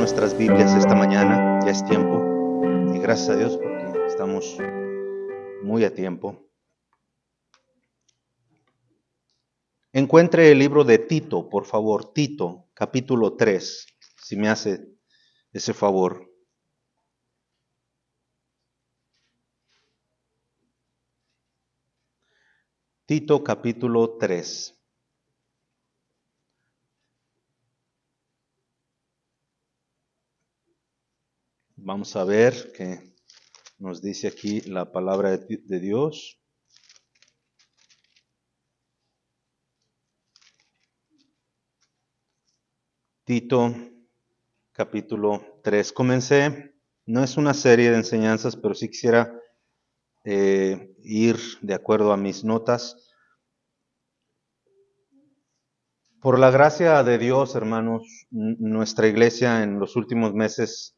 nuestras Biblias esta mañana, ya es tiempo, y gracias a Dios porque estamos muy a tiempo. Encuentre el libro de Tito, por favor, Tito, capítulo 3, si me hace ese favor. Tito, capítulo 3. Vamos a ver qué nos dice aquí la palabra de Dios. Tito, capítulo 3. Comencé, no es una serie de enseñanzas, pero sí quisiera ir de acuerdo a mis notas. Por la gracia de Dios, hermanos, nuestra iglesia en los últimos meses,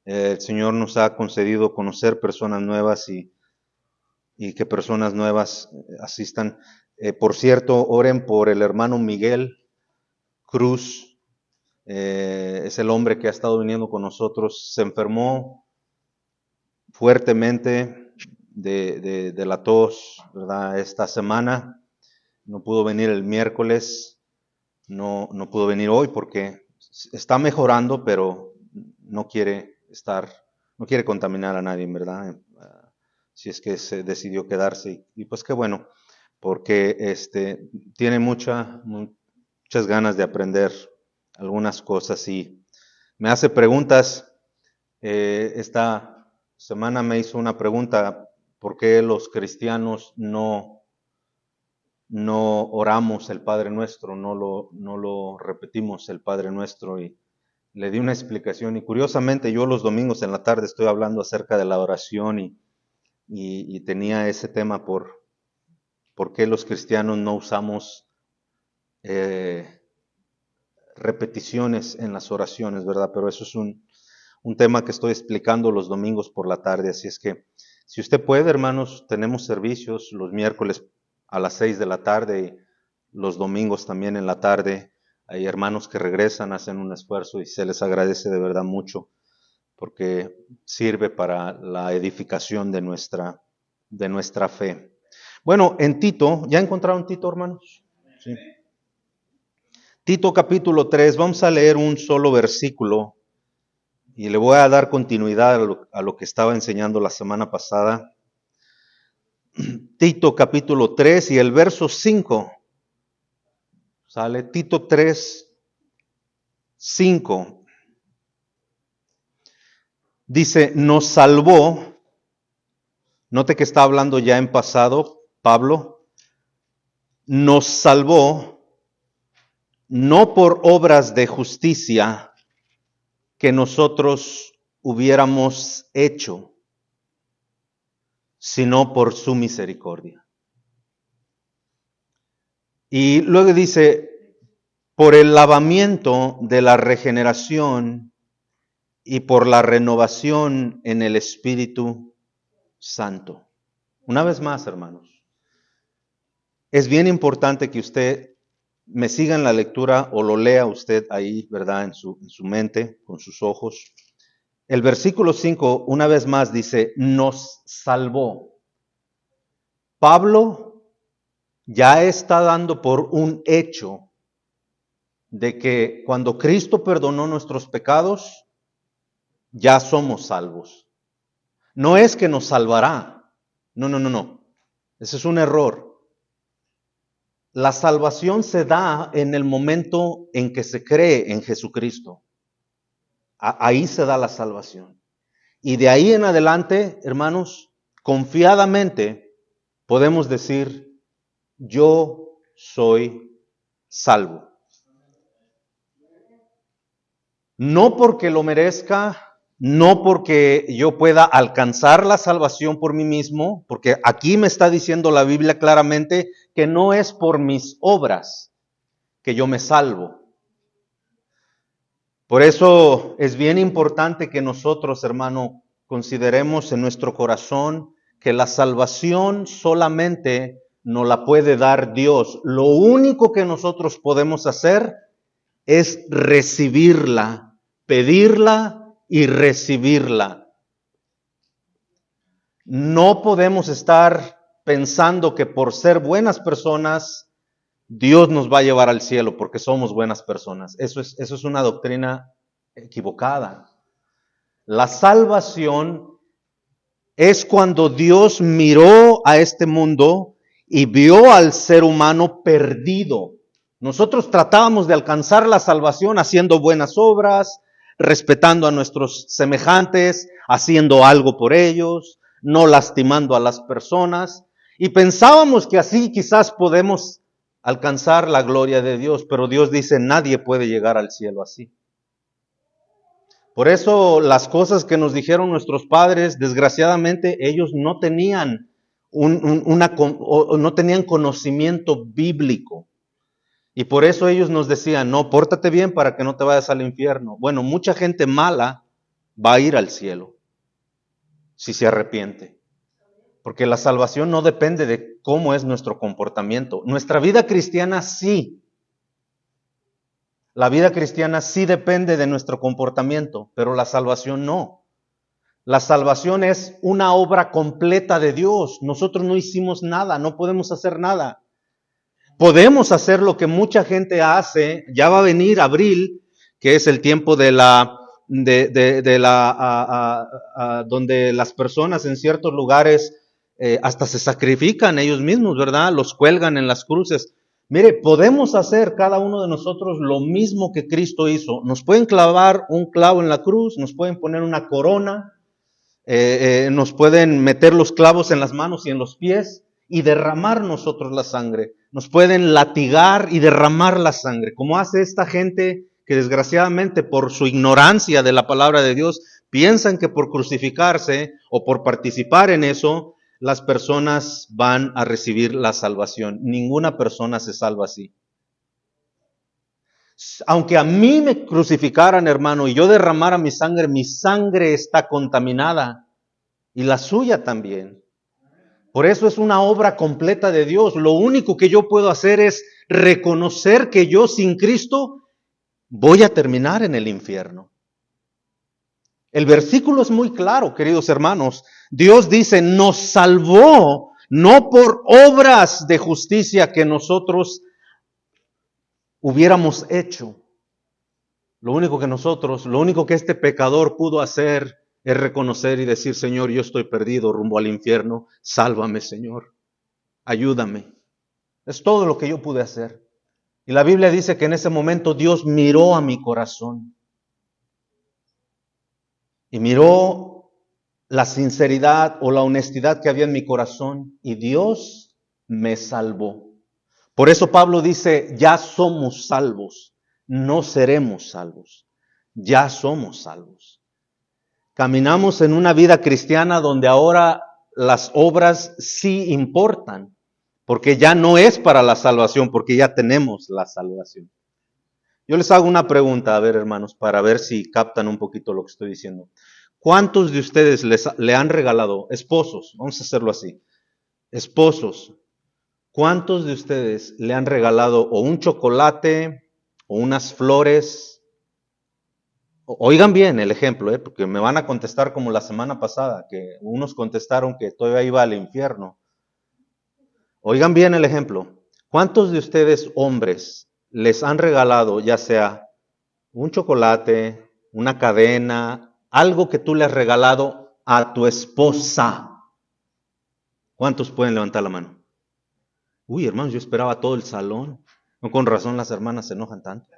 el Señor nos ha concedido conocer personas nuevas y que personas nuevas asistan. Por cierto, oren por el hermano Miguel Cruz, es el hombre que ha estado viniendo con nosotros. Se enfermó fuertemente de la tos, ¿verdad? Esta semana no pudo venir el miércoles, no pudo venir hoy porque está mejorando, pero no quiere contaminar a nadie, ¿verdad? Si es que se decidió quedarse, y pues qué bueno, porque tiene muchas ganas de aprender algunas cosas y me hace preguntas. Esta semana me hizo una pregunta: ¿por qué los cristianos no oramos el Padre Nuestro, no lo repetimos el Padre Nuestro? Y le di una explicación, y curiosamente yo los domingos en la tarde estoy hablando acerca de la oración y tenía ese tema por qué los cristianos no usamos repeticiones en las oraciones, ¿verdad? Pero eso es un tema que estoy explicando los domingos por la tarde, así es que si usted puede, hermanos, tenemos servicios los miércoles a las 6 de la tarde y los domingos también en la tarde. Hay hermanos que regresan, hacen un esfuerzo y se les agradece de verdad mucho, porque sirve para la edificación de nuestra fe. Bueno, en Tito, ¿ya encontraron Tito, hermanos? Sí. Tito capítulo 3, vamos a leer un solo versículo y le voy a dar continuidad a lo que estaba enseñando la semana pasada. Tito capítulo 3 y el verso 5. Sale Tito 3, 5. Dice, nos salvó. Note que está hablando ya en pasado, Pablo. Nos salvó no por obras de justicia que nosotros hubiéramos hecho, sino por su misericordia. Y luego dice, por el lavamiento de la regeneración y por la renovación en el Espíritu Santo. Una vez más, hermanos, es bien importante que usted me siga en la lectura o lo lea usted ahí, ¿verdad? En su mente, con sus ojos. El versículo 5, una vez más, dice, nos salvó. Pablo ya está dando por un hecho de que cuando Cristo perdonó nuestros pecados, ya somos salvos. No es que nos salvará. No. Ese es un error. La salvación se da en el momento en que se cree en Jesucristo. Ahí se da la salvación. Y de ahí en adelante, hermanos, confiadamente podemos decir, yo soy salvo. No porque lo merezca, no porque yo pueda alcanzar la salvación por mí mismo, porque aquí me está diciendo la Biblia claramente que no es por mis obras que yo me salvo. Por eso es bien importante que nosotros, hermano, consideremos en nuestro corazón que la salvación solamente nos la puede dar Dios. Lo único que nosotros podemos hacer es recibirla pedirla y recibirla. No podemos estar pensando que por ser buenas personas Dios nos va a llevar al cielo porque somos buenas personas. Eso es una doctrina equivocada. La salvación es cuando Dios miró a este mundo y vio al ser humano perdido. Nosotros tratábamos de alcanzar la salvación haciendo buenas obras, respetando a nuestros semejantes, haciendo algo por ellos, no lastimando a las personas, y pensábamos que así quizás podemos alcanzar la gloria de Dios, pero Dios dice, nadie puede llegar al cielo así. Por eso las cosas que nos dijeron nuestros padres, desgraciadamente ellos no tenían no tenían conocimiento bíblico. Y por eso ellos nos decían, no, pórtate bien para que no te vayas al infierno. Bueno, mucha gente mala va a ir al cielo si se arrepiente. Porque la salvación no depende de cómo es nuestro comportamiento. Nuestra vida cristiana sí. La vida cristiana sí depende de nuestro comportamiento, pero la salvación no. La salvación es una obra completa de Dios. Nosotros no hicimos nada, no podemos hacer nada. Podemos hacer lo que mucha gente hace. Ya va a venir abril, que es el tiempo de donde las personas en ciertos lugares hasta se sacrifican ellos mismos, ¿verdad? Los cuelgan en las cruces. Mire, podemos hacer cada uno de nosotros lo mismo que Cristo hizo. Nos pueden clavar un clavo en la cruz, nos pueden poner una corona, nos pueden meter los clavos en las manos y en los pies y derramar nosotros la sangre. Nos pueden latigar y derramar la sangre, como hace esta gente que desgraciadamente por su ignorancia de la palabra de Dios piensan que por crucificarse o por participar en eso, las personas van a recibir la salvación. Ninguna persona se salva así. Aunque a mí me crucificaran, hermano, y yo derramara mi sangre está contaminada y la suya también. Por eso es una obra completa de Dios. Lo único que yo puedo hacer es reconocer que yo sin Cristo voy a terminar en el infierno. El versículo es muy claro, queridos hermanos. Dios dice, nos salvó no por obras de justicia que nosotros hubiéramos hecho. Lo único que este pecador pudo hacer es reconocer y decir, Señor, yo estoy perdido rumbo al infierno, sálvame, Señor, ayúdame. Es todo lo que yo pude hacer. Y la Biblia dice que en ese momento Dios miró a mi corazón y miró la sinceridad o la honestidad que había en mi corazón y Dios me salvó. Por eso Pablo dice, ya somos salvos, no seremos salvos, ya somos salvos. Caminamos en una vida cristiana donde ahora las obras sí importan, porque ya no es para la salvación, porque ya tenemos la salvación. Yo les hago una pregunta, a ver hermanos, para ver si captan un poquito lo que estoy diciendo. ¿Cuántos de ustedes le han regalado, esposos, vamos a hacerlo así, esposos, cuántos de ustedes le han regalado o un chocolate o unas flores? Oigan bien el ejemplo, porque me van a contestar como la semana pasada, que unos contestaron que todavía iba al infierno. Oigan bien el ejemplo. ¿Cuántos de ustedes, hombres, les han regalado ya sea un chocolate, una cadena, algo que tú le has regalado a tu esposa? ¿Cuántos pueden levantar la mano? Uy, hermanos, yo esperaba todo el salón. No, con razón las hermanas se enojan tanto.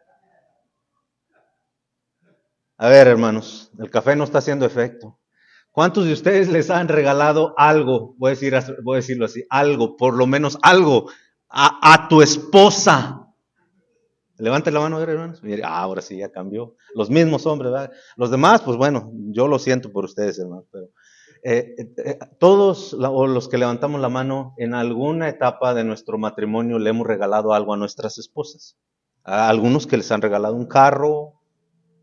A ver, hermanos, el café no está haciendo efecto. ¿Cuántos de ustedes les han regalado algo? Voy a decirlo así, algo, por lo menos algo, a tu esposa. Levanten la mano, hermanos. Mire, ahora sí, ya cambió. Los mismos hombres, ¿verdad? Los demás, pues bueno, yo lo siento por ustedes, hermanos. Pero todos los que levantamos la mano, en alguna etapa de nuestro matrimonio le hemos regalado algo a nuestras esposas. A algunos que les han regalado un carro,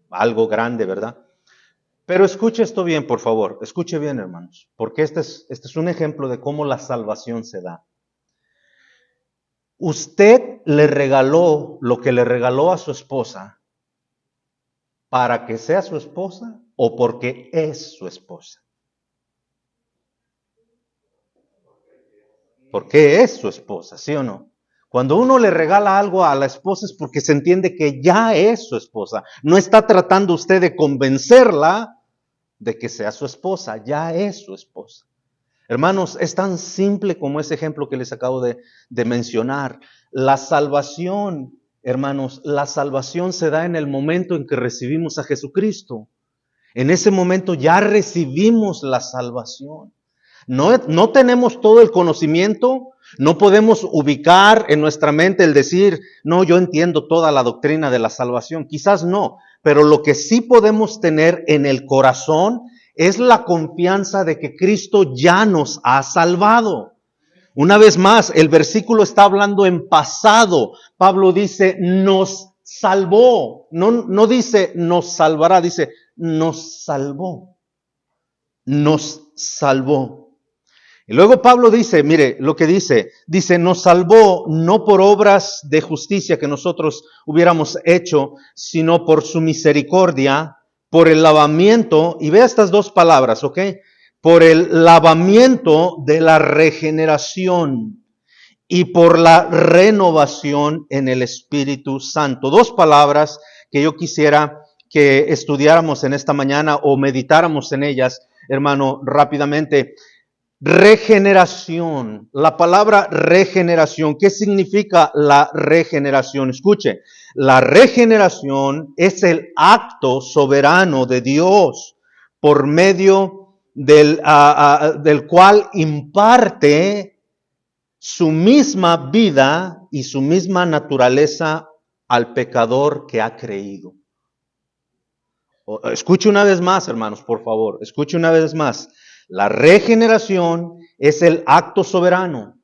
algo grande, ¿verdad? Pero escuche esto bien, por favor. Escuche bien, hermanos. Porque este es un ejemplo de cómo la salvación se da. Usted le regaló lo que le regaló a su esposa ¿Para que sea su esposa o porque es su esposa? Porque es su esposa, ¿sí o no? Cuando uno le regala algo a la esposa es porque se entiende que ya es su esposa. No está tratando usted de convencerla de que sea su esposa, ya es su esposa. Hermanos, es tan simple como ese ejemplo que les acabo de mencionar. La salvación, hermanos, la salvación se da en el momento en que recibimos a Jesucristo. En ese momento ya recibimos la salvación. No tenemos todo el conocimiento, no podemos ubicar en nuestra mente el decir, no, yo entiendo toda la doctrina de la salvación. Quizás no, pero lo que sí podemos tener en el corazón es la confianza de que Cristo ya nos ha salvado. Una vez más, el versículo está hablando en pasado. Pablo dice, nos salvó. No dice, nos salvará, dice, nos salvó. Nos salvó. Y luego Pablo dice, mire lo que dice, nos salvó no por obras de justicia que nosotros hubiéramos hecho, sino por su misericordia, por el lavamiento, y vea estas dos palabras, ¿ok? Por el lavamiento de la regeneración y por la renovación en el Espíritu Santo. Dos palabras que yo quisiera que estudiáramos en esta mañana o meditáramos en ellas, hermano, rápidamente. Regeneración, la palabra regeneración, ¿qué significa la regeneración? Escuche, la regeneración es el acto soberano de Dios por medio del cual imparte su misma vida y su misma naturaleza al pecador que ha creído. Escuche una vez más, hermanos, por favor, escuche una vez más. La regeneración es el acto soberano.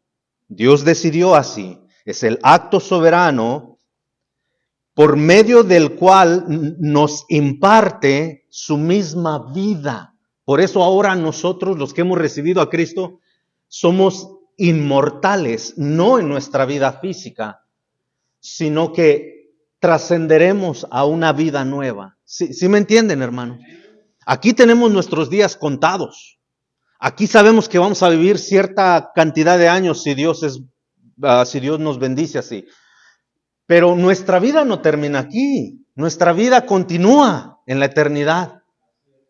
Dios decidió así. Es el acto soberano por medio del cual nos imparte su misma vida. Por eso ahora nosotros, los que hemos recibido a Cristo, somos inmortales, no en nuestra vida física, sino que trascenderemos a una vida nueva. ¿Sí me entienden, hermano? Aquí tenemos nuestros días contados. Aquí sabemos que vamos a vivir cierta cantidad de años si Dios nos bendice así. Pero nuestra vida no termina aquí. Nuestra vida continúa en la eternidad.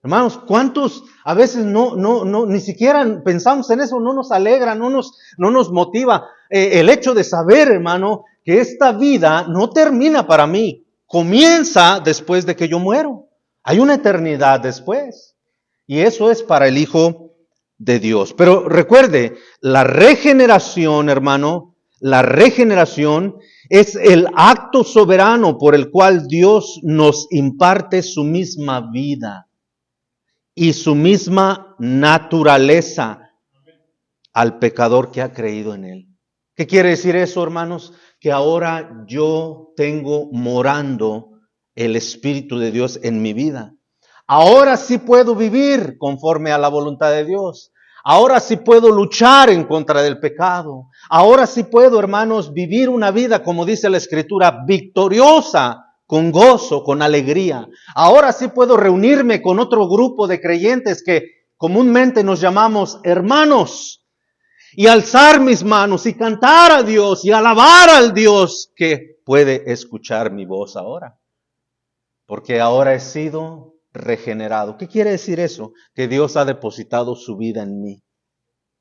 Hermanos, ¿cuántos a veces ni siquiera pensamos en eso? No nos alegra, no nos motiva el hecho de saber, hermano, que esta vida no termina para mí. Comienza después de que yo muero. Hay una eternidad después. Y eso es para el Hijo de Dios. Pero recuerde, la regeneración, hermano, la regeneración es el acto soberano por el cual Dios nos imparte su misma vida y su misma naturaleza al pecador que ha creído en Él. ¿Qué quiere decir eso, hermanos? Que ahora yo tengo morando el Espíritu de Dios en mi vida. Ahora sí puedo vivir conforme a la voluntad de Dios. Ahora sí puedo luchar en contra del pecado. Ahora sí puedo, hermanos, vivir una vida, como dice la Escritura, victoriosa, con gozo, con alegría. Ahora sí puedo reunirme con otro grupo de creyentes que comúnmente nos llamamos hermanos y alzar mis manos y cantar a Dios y alabar al Dios que puede escuchar mi voz ahora. Porque ahora he sido regenerado. ¿Qué quiere decir eso? Que Dios ha depositado su vida en mí,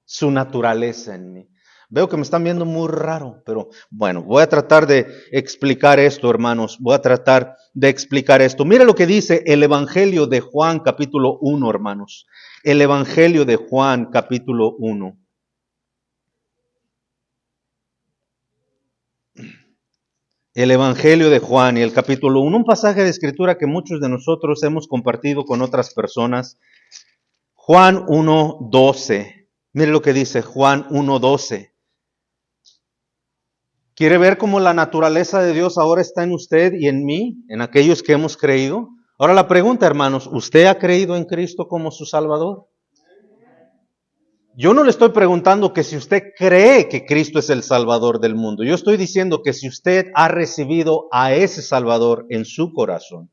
su naturaleza en mí. Veo que me están viendo muy raro, pero bueno, voy a tratar de explicar esto, hermanos. Voy a tratar de explicar esto. Mire lo que dice el Evangelio de Juan, capítulo 1, hermanos. El Evangelio de Juan, capítulo 1. El Evangelio de Juan y el capítulo 1, un pasaje de escritura que muchos de nosotros hemos compartido con otras personas. Juan 1:12. Mire lo que dice Juan 1:12. ¿Quiere ver cómo la naturaleza de Dios ahora está en usted y en mí, en aquellos que hemos creído? Ahora la pregunta, hermanos, ¿usted ha creído en Cristo como su Salvador? Yo no le estoy preguntando que si usted cree que Cristo es el Salvador del mundo. Yo estoy diciendo que si usted ha recibido a ese Salvador en su corazón.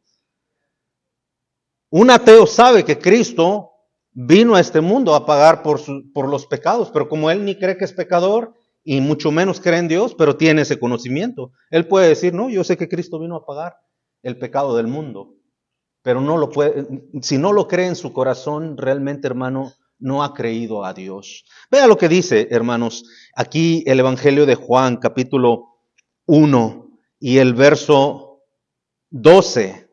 Un ateo sabe que Cristo vino a este mundo a pagar por los pecados, pero como él ni cree que es pecador y mucho menos cree en Dios, pero tiene ese conocimiento, él puede decir, no, yo sé que Cristo vino a pagar el pecado del mundo, pero no lo puede, si no lo cree en su corazón, realmente, hermano, no ha creído a Dios. Vea lo que dice, hermanos, aquí el Evangelio de Juan, capítulo 1 y el verso 12.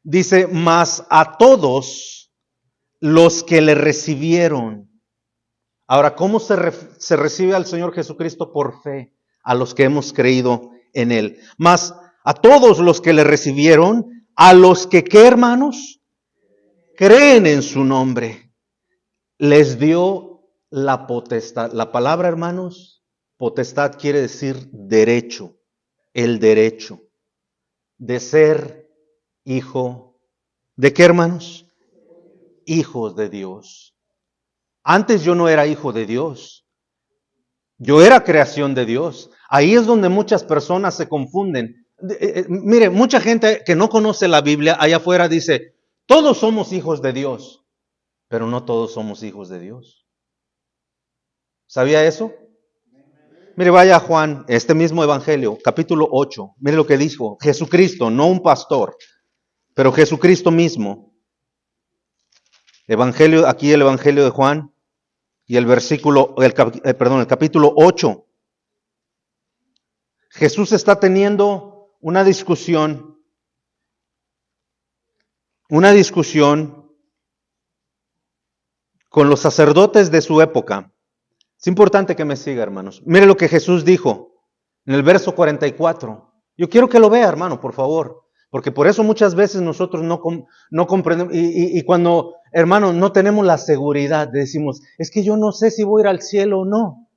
Dice, mas a todos los que le recibieron. Ahora, ¿cómo se recibe al Señor Jesucristo? Por fe, a los que hemos creído en Él. Mas a todos los que le recibieron, a los que, ¿qué, hermanos? Creen en su nombre, les dio la potestad. La palabra, hermanos, potestad quiere decir derecho, el derecho de ser hijo, ¿de qué, hermanos? Hijos de Dios. Antes yo no era hijo de Dios. Yo era creación de Dios. Ahí es donde muchas personas se confunden. Mire, mucha gente que no conoce la Biblia allá afuera dice, todos somos hijos de Dios, pero no todos somos hijos de Dios. ¿Sabía eso? Mire, vaya a Juan, este mismo Evangelio, capítulo 8. Mire lo que dijo Jesucristo, no un pastor, pero Jesucristo mismo. Evangelio, aquí el Evangelio de Juan y el capítulo 8. Jesús está teniendo una discusión con los sacerdotes de su época. Es importante que me siga, hermanos. Mire lo que Jesús dijo en el verso 44. Yo quiero que lo vea, hermano, por favor. Porque por eso muchas veces nosotros no comprendemos. Y cuando, hermano, no tenemos la seguridad, decimos, es que yo no sé si voy a ir al cielo o no.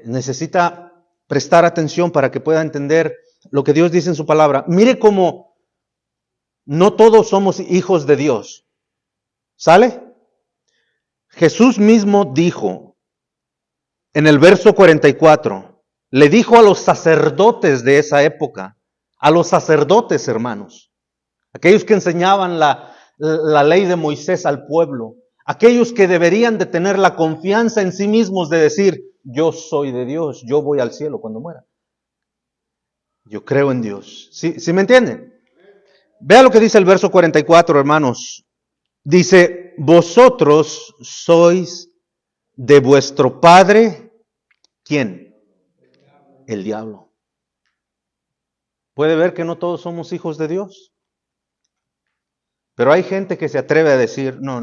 Necesita prestar atención para que pueda entender lo que Dios dice en su palabra. Mire cómo no todos somos hijos de Dios. ¿Sale? Jesús mismo dijo en el verso 44, le dijo a los sacerdotes de esa época, a los sacerdotes, hermanos, aquellos que enseñaban la ley de Moisés al pueblo, aquellos que deberían de tener la confianza en sí mismos de decir, yo soy de Dios, yo voy al cielo cuando muera. Yo creo en Dios. ¿Sí me entienden? Vea lo que dice el verso 44, hermanos. Dice, vosotros sois de vuestro padre, ¿quién? El diablo. ¿Puede ver que no todos somos hijos de Dios? Pero hay gente que se atreve a decir, no.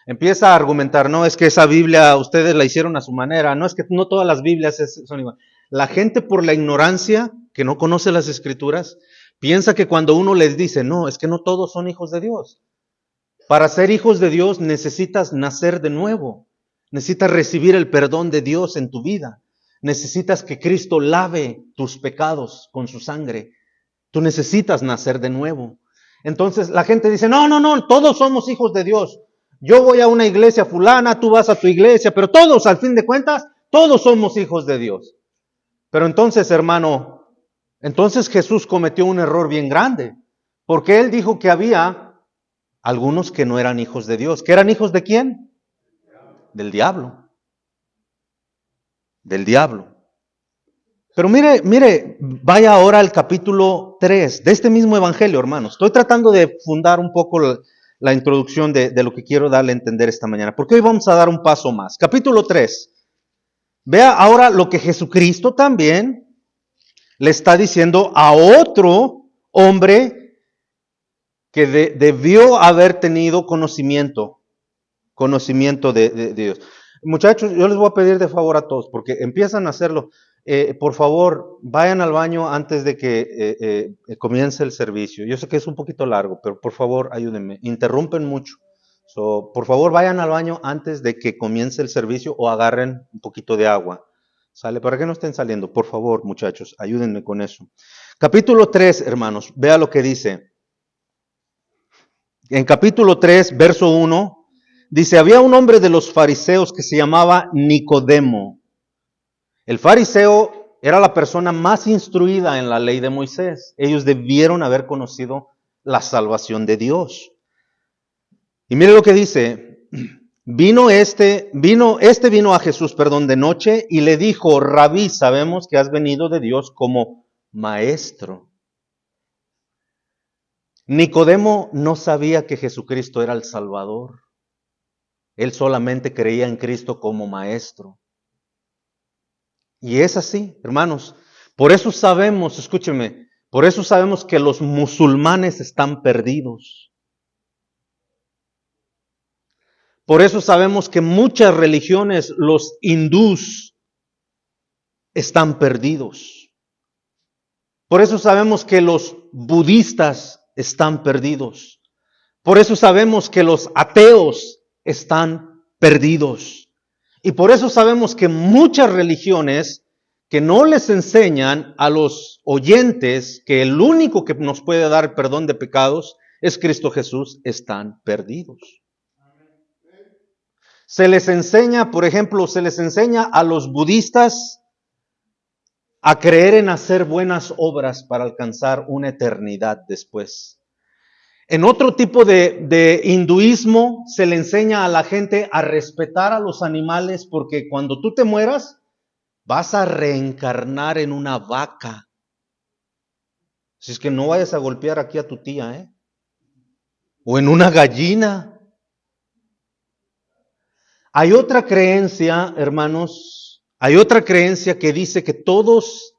Empieza a argumentar, no, es que esa Biblia ustedes la hicieron a su manera, no, es que no todas las Biblias son igual. La gente por la ignorancia, que no conoce las Escrituras, piensa que cuando uno les dice, no, es que no todos son hijos de Dios. Para ser hijos de Dios necesitas nacer de nuevo, necesitas recibir el perdón de Dios en tu vida, necesitas que Cristo lave tus pecados con su sangre, tú necesitas nacer de nuevo. Entonces la gente dice, no, todos somos hijos de Dios. Yo voy a una iglesia fulana, tú vas a tu iglesia, pero todos, al fin de cuentas, todos somos hijos de Dios. Pero entonces, hermano, entonces Jesús cometió un error bien grande, porque Él dijo que había algunos que no eran hijos de Dios. ¿Que eran hijos de quién? Del diablo. Del diablo. Pero mire, vaya ahora al capítulo 3 de este mismo evangelio, hermanos. Estoy tratando de fundar un poco la introducción de lo que quiero darle a entender esta mañana, porque hoy vamos a dar un paso más. Capítulo 3. Vea ahora lo que Jesucristo también le está diciendo a otro hombre que debió haber tenido conocimiento de Dios. Muchachos, yo les voy a pedir de favor a todos, porque empiezan a hacerlo. Por favor, vayan al baño antes de que comience el servicio. Yo sé que es un poquito largo, pero por favor, ayúdenme. Interrumpen mucho. Por favor, vayan al baño antes de que comience el servicio o agarren un poquito de agua. ¿Sale? Para que no estén saliendo. Por favor, muchachos, ayúdenme con eso. Capítulo 3, hermanos, vea lo que dice. En capítulo 3, verso 1, dice, había un hombre de los fariseos que se llamaba Nicodemo. El fariseo era la persona más instruida en la ley de Moisés. Ellos debieron haber conocido la salvación de Dios. Y mire lo que dice. Vino a Jesús, de noche y le dijo: Rabí, sabemos que has venido de Dios como maestro. Nicodemo no sabía que Jesucristo era el Salvador. Él solamente creía en Cristo como maestro. Y es así, hermanos. Por eso sabemos, escúcheme, por eso sabemos que los musulmanes están perdidos. Por eso sabemos que muchas religiones, los hindús, están perdidos. Por eso sabemos que los budistas están perdidos. Por eso sabemos que los ateos están perdidos. Y por eso sabemos que muchas religiones que no les enseñan a los oyentes que el único que nos puede dar perdón de pecados es Cristo Jesús, están perdidos. Se les enseña, por ejemplo, a los budistas a creer en hacer buenas obras para alcanzar una eternidad después. En otro tipo de hinduismo se le enseña a la gente a respetar a los animales porque cuando tú te mueras vas a reencarnar en una vaca. Así es que no vayas a golpear aquí a tu tía, o en una gallina. Hay otra creencia, hermanos, que dice que todos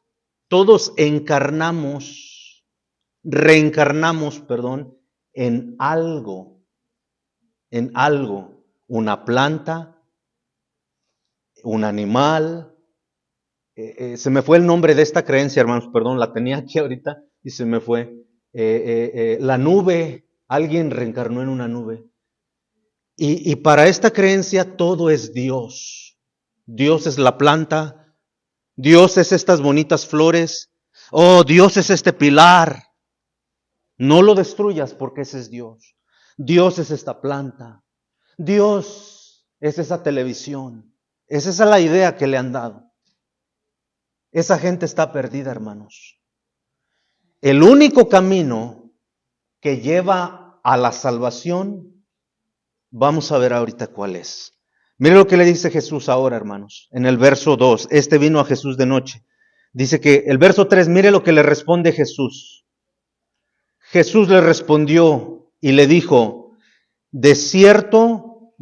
reencarnamos, en algo, una planta, un animal. Se me fue el nombre de esta creencia, hermanos, la tenía aquí ahorita y se me fue. La nube, alguien reencarnó en una nube. Y para esta creencia todo es Dios. Dios es la planta, Dios es estas bonitas flores, Dios es este pilar. No lo destruyas porque ese es Dios. Dios es esta planta, Dios es esa televisión. Esa es la idea que le han dado. Esa gente está perdida, hermanos. El único camino que lleva a la salvación, vamos a ver ahorita cuál es. Mire lo que le dice Jesús ahora, hermanos, en el verso 2. Vino a Jesús de noche. Dice que el verso 3, mire lo que le responde Jesús. Jesús le respondió y le dijo: de cierto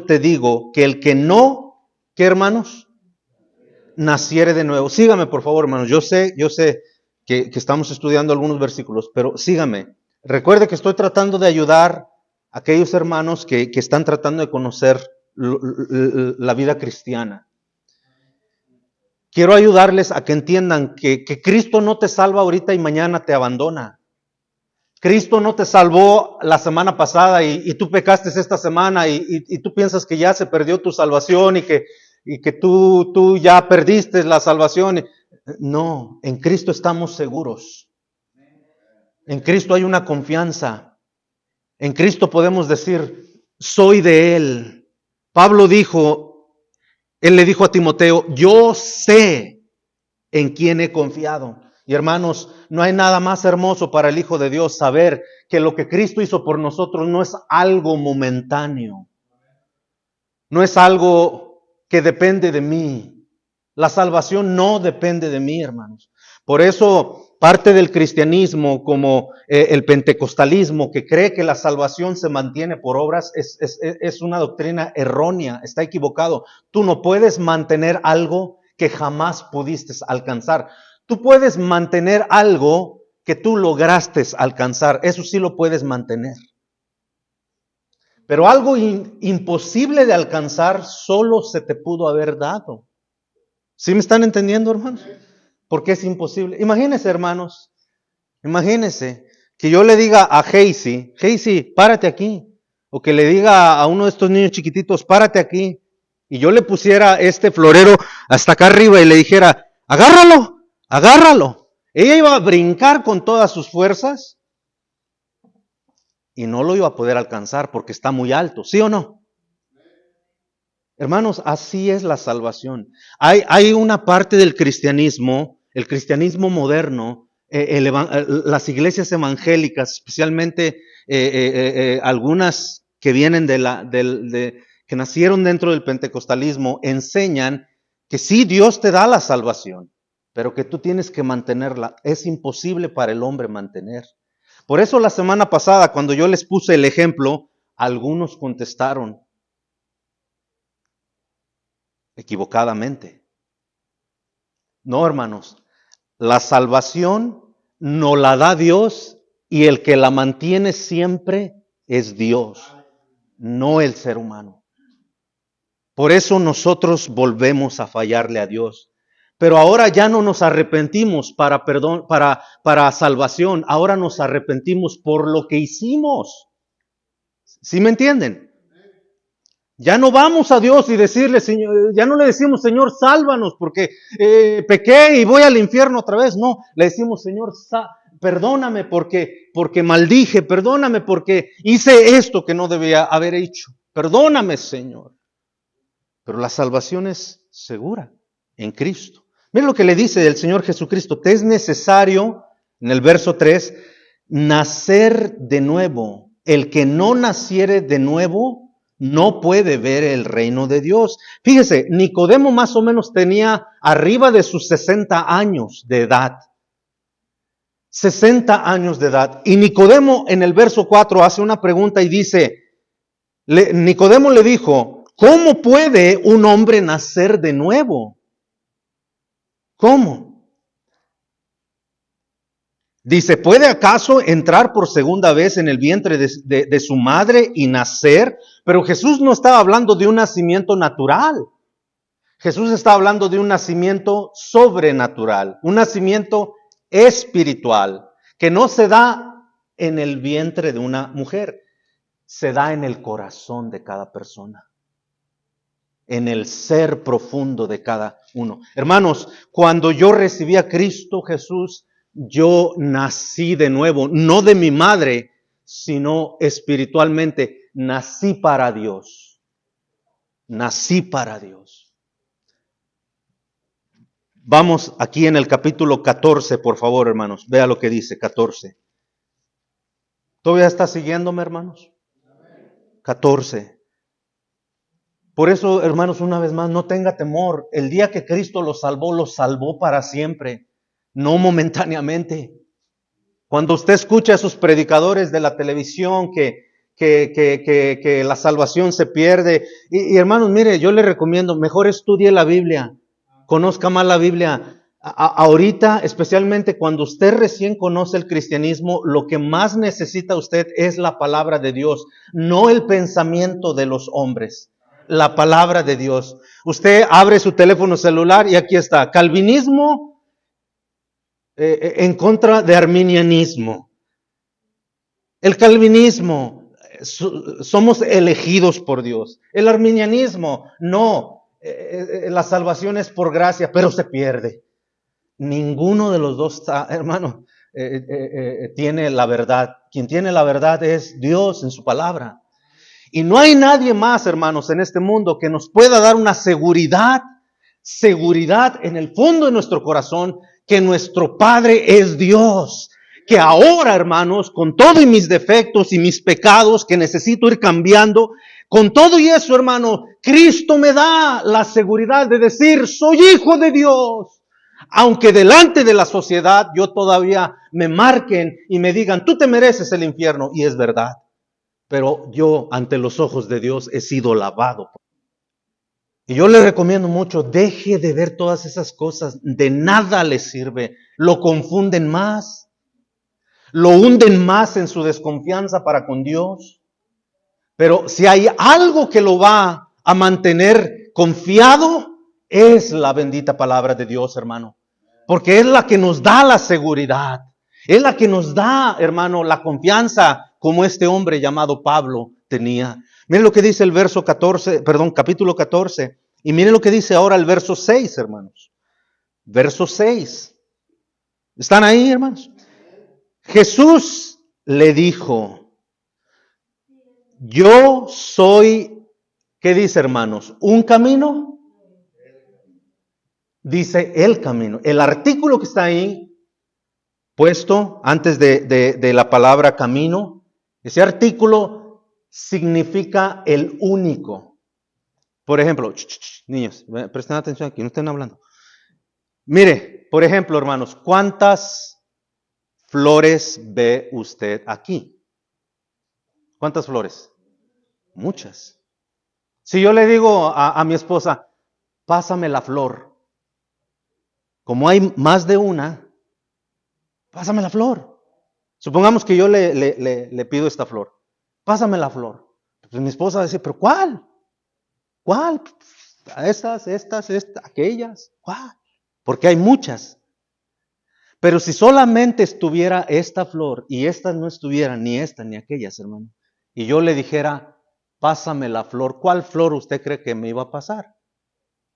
te digo que el que no, ¿qué, hermanos? Naciere de nuevo. Sígame, por favor, hermanos. Yo sé que estamos estudiando algunos versículos, pero sígame. Recuerde que estoy tratando de ayudar a aquellos hermanos que están tratando de conocer la vida cristiana. Quiero ayudarles a que entiendan que Cristo no te salva ahorita y mañana te abandona. Cristo no te salvó la semana pasada y tú pecaste esta semana y tú piensas que ya se perdió tu salvación y que tú ya perdiste la salvación. No, en Cristo estamos seguros. En Cristo hay una confianza. En Cristo podemos decir: soy de Él. Pablo él le dijo a Timoteo: yo sé en quién he confiado. Y hermanos, no hay nada más hermoso para el Hijo de Dios saber que lo que Cristo hizo por nosotros no es algo momentáneo. No es algo que depende de mí. La salvación no depende de mí, hermanos. Por eso parte del cristianismo, como el pentecostalismo, que cree que la salvación se mantiene por obras, es una doctrina errónea, está equivocado. Tú no puedes mantener algo que jamás pudiste alcanzar. Tú puedes mantener algo que tú lograste alcanzar, eso sí lo puedes mantener. Pero algo imposible de alcanzar solo se te pudo haber dado. ¿Sí me están entendiendo, hermanos? Porque es imposible. Imagínense, hermanos, que yo le diga a Casey, párate aquí. O que le diga a uno de estos niños chiquititos, párate aquí. Y yo le pusiera este florero hasta acá arriba y le dijera: agárralo. Ella iba a brincar con todas sus fuerzas y no lo iba a poder alcanzar porque está muy alto, ¿sí o no? Hermanos, así es la salvación. Hay una parte del cristianismo, el cristianismo moderno, las iglesias evangélicas, especialmente algunas que vienen que nacieron dentro del pentecostalismo, enseñan que sí, Dios te da la salvación, pero que tú tienes que mantenerla. Es imposible para el hombre mantener. Por eso la semana pasada, cuando yo les puse el ejemplo, algunos contestaron equivocadamente. No, hermanos, la salvación nos la da Dios y el que la mantiene siempre es Dios, no el ser humano. Por eso nosotros volvemos a fallarle a Dios. Pero ahora ya no nos arrepentimos para perdón, para salvación. Ahora nos arrepentimos por lo que hicimos. ¿Sí me entienden? Ya no vamos a Dios y decirle, Señor, ya no le decimos, Señor, sálvanos porque pequé y voy al infierno otra vez. No, le decimos, Señor, perdóname porque maldije, perdóname porque hice esto que no debía haber hecho. Perdóname, Señor. Pero la salvación es segura en Cristo. Miren lo que le dice el Señor Jesucristo. Te es necesario, en el verso 3, nacer de nuevo. El que no naciere de nuevo no puede ver el reino de Dios. Fíjese, Nicodemo más o menos tenía arriba de sus 60 años de edad. 60 años de edad. Y Nicodemo en el verso 4 hace una pregunta y dice, Nicodemo le dijo, ¿cómo puede un hombre nacer de nuevo? ¿Cómo? Dice, ¿puede acaso entrar por segunda vez en el vientre de su madre y nacer? Pero Jesús no estaba hablando de un nacimiento natural. Jesús está hablando de un nacimiento sobrenatural, un nacimiento espiritual, que no se da en el vientre de una mujer, se da en el corazón de cada persona, en el ser profundo de cada uno. Hermanos, cuando yo recibí a Cristo Jesús, yo nací de nuevo, no de mi madre, sino espiritualmente, nací para Dios. Nací para Dios. Vamos aquí en el capítulo 14, por favor, hermanos. Vea lo que dice, 14. ¿Todavía está siguiéndome, hermanos? 14. Por eso, hermanos, una vez más, no tenga temor. El día que Cristo lo salvó para siempre, no momentáneamente. Cuando usted escucha a esos predicadores de la televisión que la salvación se pierde, y hermanos, mire, yo le recomiendo, mejor estudie la Biblia, conozca más la Biblia. Ahorita, especialmente cuando usted recién conoce el cristianismo, lo que más necesita usted es la palabra de Dios, no el pensamiento de los hombres. La palabra de Dios. Usted abre su teléfono celular y aquí está, calvinismo en contra de arminianismo. El calvinismo, somos elegidos por Dios. El arminianismo, no, la salvación es por gracia, pero se pierde. Ninguno de los dos, hermano, tiene la verdad. Quien tiene la verdad es Dios en su palabra. Y no hay nadie más, hermanos, en este mundo que nos pueda dar una seguridad en el fondo de nuestro corazón, que nuestro Padre es Dios. Que ahora, hermanos, con todos mis defectos y mis pecados que necesito ir cambiando, con todo y eso, hermano, Cristo me da la seguridad de decir, soy hijo de Dios. Aunque delante de la sociedad yo todavía me marquen y me digan, tú te mereces el infierno, y es verdad. Pero yo, ante los ojos de Dios, he sido lavado. Y yo le recomiendo mucho, deje de ver todas esas cosas, de nada le sirve. Lo confunden más, lo hunden más en su desconfianza para con Dios. Pero si hay algo que lo va a mantener confiado, es la bendita palabra de Dios, hermano. Porque es la que nos da la seguridad. Es la que nos da, hermano, la confianza, como este hombre llamado Pablo tenía. Miren lo que dice el capítulo 14. Y miren lo que dice ahora el verso 6, hermanos. Verso 6. ¿Están ahí, hermanos? Jesús le dijo, yo soy, ¿qué dice, hermanos? ¿Un camino? Dice el camino. El artículo que está ahí puesto antes de la palabra camino. Ese artículo significa el único. Por ejemplo, niños, presten atención aquí, no estén hablando. Mire, por ejemplo, hermanos, ¿cuántas flores ve usted aquí? ¿Cuántas flores? Muchas. Si yo le digo a mi esposa, pásame la flor, como hay más de una, pásame la flor. Supongamos que yo le pido esta flor, pásame la flor. Pues mi esposa va a decir, ¿pero cuál? ¿Cuál? Estas, aquellas, ¿cuál? Porque hay muchas. Pero si solamente estuviera esta flor y estas no estuvieran, ni esta ni aquellas, hermano, y yo le dijera, pásame la flor, ¿cuál flor usted cree que me iba a pasar?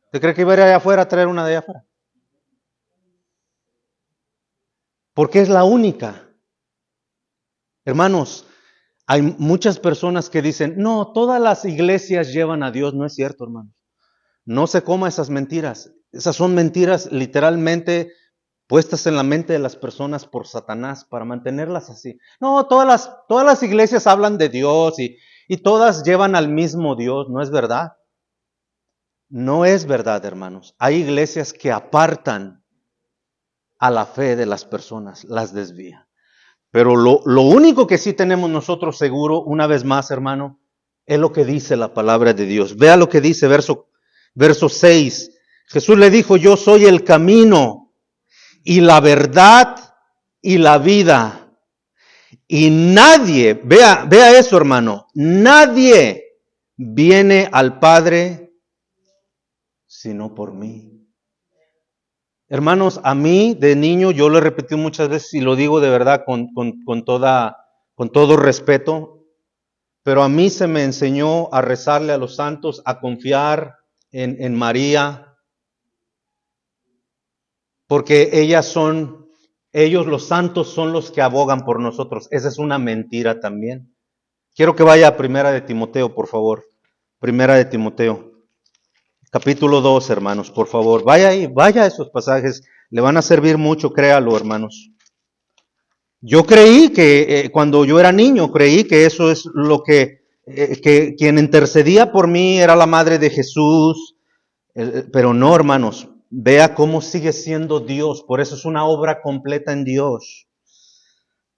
¿Usted cree que iba a ir allá afuera a traer una de allá afuera? Porque es la única. Hermanos, hay muchas personas que dicen, no, todas las iglesias llevan a Dios. No es cierto, hermanos. No se coma esas mentiras. Esas son mentiras literalmente puestas en la mente de las personas por Satanás para mantenerlas así. No, todas las iglesias hablan de Dios y todas llevan al mismo Dios. No es verdad. No es verdad, hermanos. Hay iglesias que apartan a la fe de las personas, las desvían. Pero lo único que sí tenemos nosotros seguro, una vez más, hermano, es lo que dice la palabra de Dios. Vea lo que dice verso 6. Jesús le dijo, yo soy el camino y la verdad y la vida. Y nadie, vea eso, hermano, nadie viene al Padre sino por mí. Hermanos, a mí de niño, yo lo he repetido muchas veces y lo digo de verdad con todo respeto, pero a mí se me enseñó a rezarle a los santos, a confiar en María, porque ellos los santos son los que abogan por nosotros. Esa es una mentira también. Quiero que vaya a Primera de Timoteo, por favor. Primera de Timoteo. Capítulo 2, hermanos, por favor. Vaya ahí, vaya a esos pasajes. Le van a servir mucho, créalo, hermanos. Yo creí que cuando yo era niño, creí que eso es lo que quien intercedía por mí era la madre de Jesús. Pero no, hermanos. Vea cómo sigue siendo Dios. Por eso es una obra completa en Dios.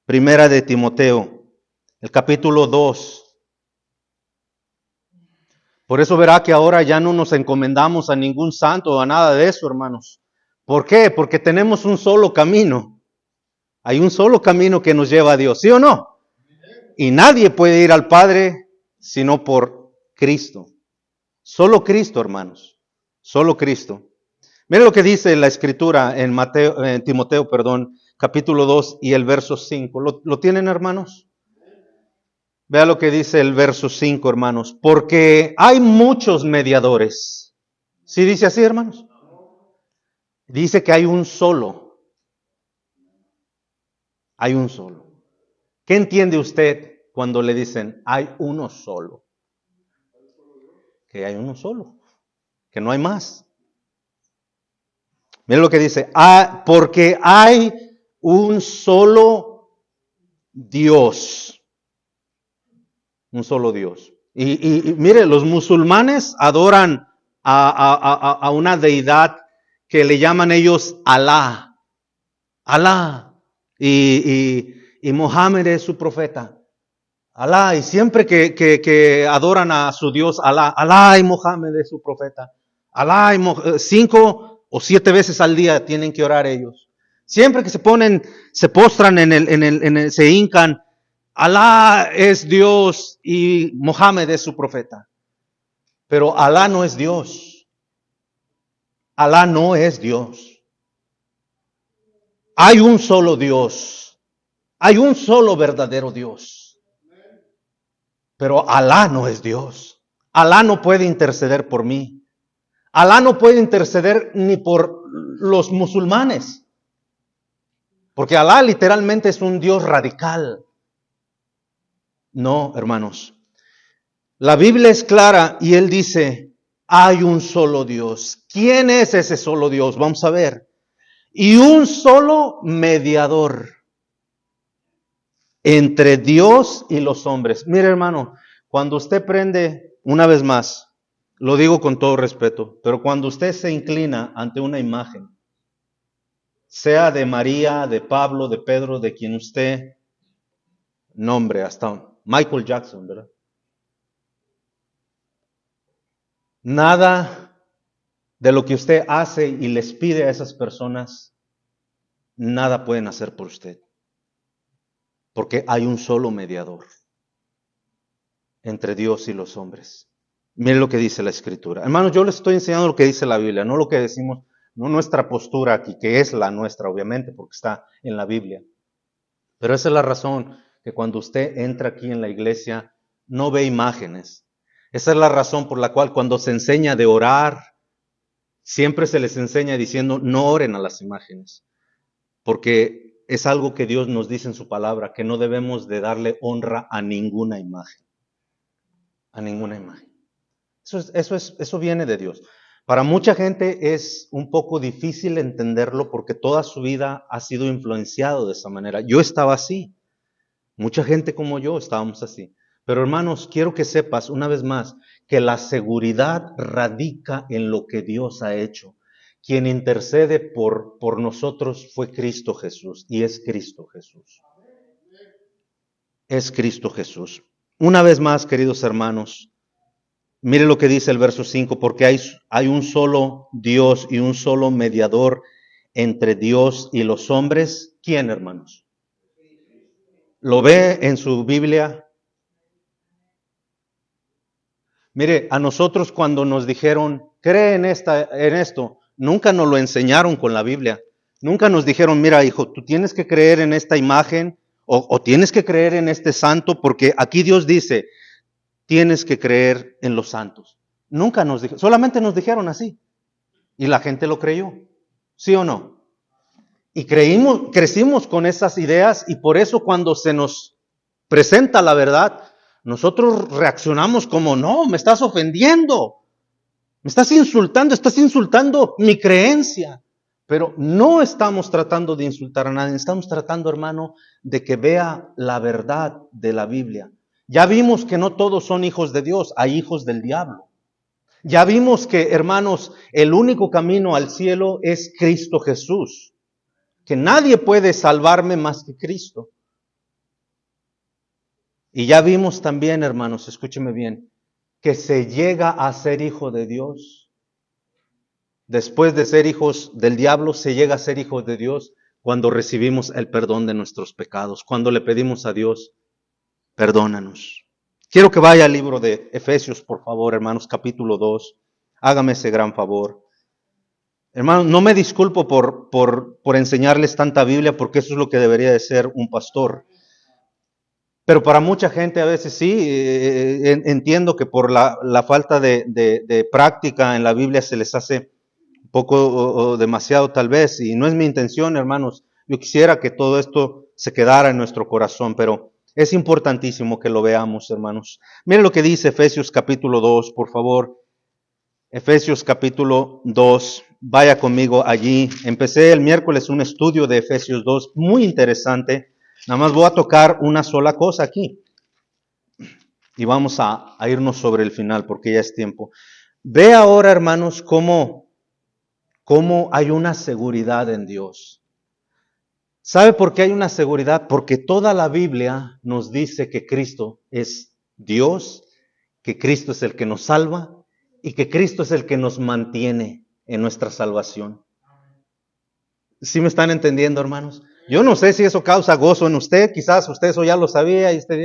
Primera de Timoteo, el capítulo 2. Por eso verá que ahora ya no nos encomendamos a ningún santo o a nada de eso, hermanos. ¿Por qué? Porque tenemos un solo camino. Hay un solo camino que nos lleva a Dios, ¿sí o no? Y nadie puede ir al Padre sino por Cristo. Solo Cristo, hermanos. Solo Cristo. Miren lo que dice la Escritura en Timoteo, capítulo 2 y el verso 5. ¿Lo tienen, hermanos? Vea lo que dice el verso 5, hermanos. Porque hay muchos mediadores. ¿Sí dice así, hermanos? Dice que hay un solo. Hay un solo. ¿Qué entiende usted cuando le dicen hay uno solo? Que hay uno solo. Que no hay más. Mira lo que dice. Porque hay un solo Dios. Un solo Dios. Y mire, los musulmanes adoran a una deidad que le llaman ellos Alá. Alá. Y Mohammed es su profeta. Alá. Y siempre que adoran a su Dios Alá, Alá y Mohammed es su profeta. Alá y 5 o 7 veces al día tienen que orar ellos. Siempre que se postran se hincan. Alá es Dios y Mohammed es su profeta. Pero Alá no es Dios. Alá no es Dios. Hay un solo Dios. Hay un solo verdadero Dios. Pero Alá no es Dios. Alá no puede interceder por mí. Alá no puede interceder ni por los musulmanes. Porque Alá literalmente es un Dios radical. No, hermanos. La Biblia es clara y Él dice, hay un solo Dios. ¿Quién es ese solo Dios? Vamos a ver. Y un solo mediador entre Dios y los hombres. Mire, hermano, cuando usted prende, una vez más, lo digo con todo respeto, pero cuando usted se inclina ante una imagen, sea de María, de Pablo, de Pedro, de quien usted nombre, hasta Michael Jackson, ¿verdad? Nada de lo que usted hace y les pide a esas personas, nada pueden hacer por usted. Porque hay un solo mediador entre Dios y los hombres. Miren lo que dice la Escritura. Hermanos, yo les estoy enseñando lo que dice la Biblia, no lo que decimos, no nuestra postura aquí, que es la nuestra, obviamente, porque está en la Biblia. Pero esa es la razón que cuando usted entra aquí en la iglesia, no ve imágenes. Esa es la razón por la cual cuando se enseña de orar, siempre se les enseña diciendo, no oren a las imágenes. Porque es algo que Dios nos dice en su palabra, que no debemos de darle honra a ninguna imagen. A ninguna imagen. Eso viene de Dios. Para mucha gente es un poco difícil entenderlo porque toda su vida ha sido influenciado de esa manera. Yo estaba así. Mucha gente como yo estábamos así. Pero hermanos, quiero que sepas una vez más que la seguridad radica en lo que Dios ha hecho. Quien intercede por nosotros fue Cristo Jesús y es Cristo Jesús. Es Cristo Jesús. Una vez más, queridos hermanos, mire lo que dice el verso 5, porque hay un solo Dios y un solo mediador entre Dios y los hombres. ¿Quién, hermanos? ¿Lo ve en su Biblia? Mire, a nosotros cuando nos dijeron, cree en esto, nunca nos lo enseñaron con la Biblia. Nunca nos dijeron, mira hijo, tú tienes que creer en esta imagen o tienes que creer en este santo, porque aquí Dios dice, tienes que creer en los santos. Nunca nos dijeron, solamente nos dijeron así. Y la gente lo creyó, ¿sí o no? Y crecimos con esas ideas y por eso cuando se nos presenta la verdad, nosotros reaccionamos como, no, me estás ofendiendo, me estás insultando mi creencia. Pero no estamos tratando de insultar a nadie, estamos tratando, hermano, de que vea la verdad de la Biblia. Ya vimos que no todos son hijos de Dios, hay hijos del diablo. Ya vimos que, hermanos, el único camino al cielo es Cristo Jesús. Que nadie puede salvarme más que Cristo. Y ya vimos también, hermanos, escúcheme bien, que se llega a ser hijo de Dios. Después de ser hijos del diablo, se llega a ser hijos de Dios cuando recibimos el perdón de nuestros pecados, cuando le pedimos a Dios, perdónanos. Quiero que vaya al libro de Efesios, por favor, hermanos, capítulo 2. Hágame ese gran favor. Hermanos, no me disculpo por enseñarles tanta Biblia, porque eso es lo que debería de ser un pastor. Pero para mucha gente a veces sí, entiendo que por la falta de práctica en la Biblia se les hace un poco o demasiado tal vez, y no es mi intención, hermanos. Yo quisiera que todo esto se quedara en nuestro corazón, pero es importantísimo que lo veamos, hermanos. Miren lo que dice Efesios capítulo 2, por favor. Efesios capítulo 2, vaya conmigo allí. Empecé el miércoles un estudio de Efesios 2, muy interesante. Nada más voy a tocar una sola cosa aquí. Y vamos a irnos sobre el final porque ya es tiempo. Ve ahora, hermanos, cómo hay una seguridad en Dios. ¿Sabe por qué hay una seguridad? Porque toda la Biblia nos dice que Cristo es Dios, que Cristo es el que nos salva y que Cristo es el que nos mantiene en nuestra salvación. ¿Sí me están entendiendo, hermanos? Yo no sé si eso causa gozo en usted, quizás usted eso ya lo sabía y usted yo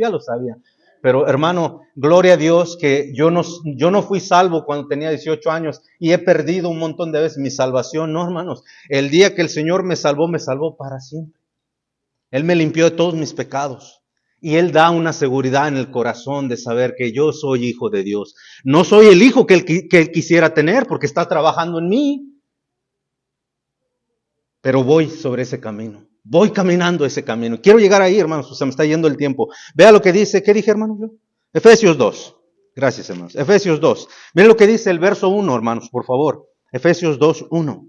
ya lo sabía. Pero hermano, gloria a Dios que yo no fui salvo cuando tenía 18 años y he perdido un montón de veces mi salvación. No, hermanos, el día que el Señor me salvó para siempre. Él me limpió de todos mis pecados. Y Él da una seguridad en el corazón de saber que yo soy hijo de Dios. No soy el hijo que Él quisiera tener porque está trabajando en mí. Pero voy sobre ese camino. Voy caminando ese camino. Quiero llegar ahí, hermanos. Se me está yendo el tiempo. Vea lo que dice. ¿Qué dije, hermanos? Efesios 2. Gracias, hermanos. Efesios 2. Miren lo que dice el verso 1, hermanos, por favor. Efesios 2, 1.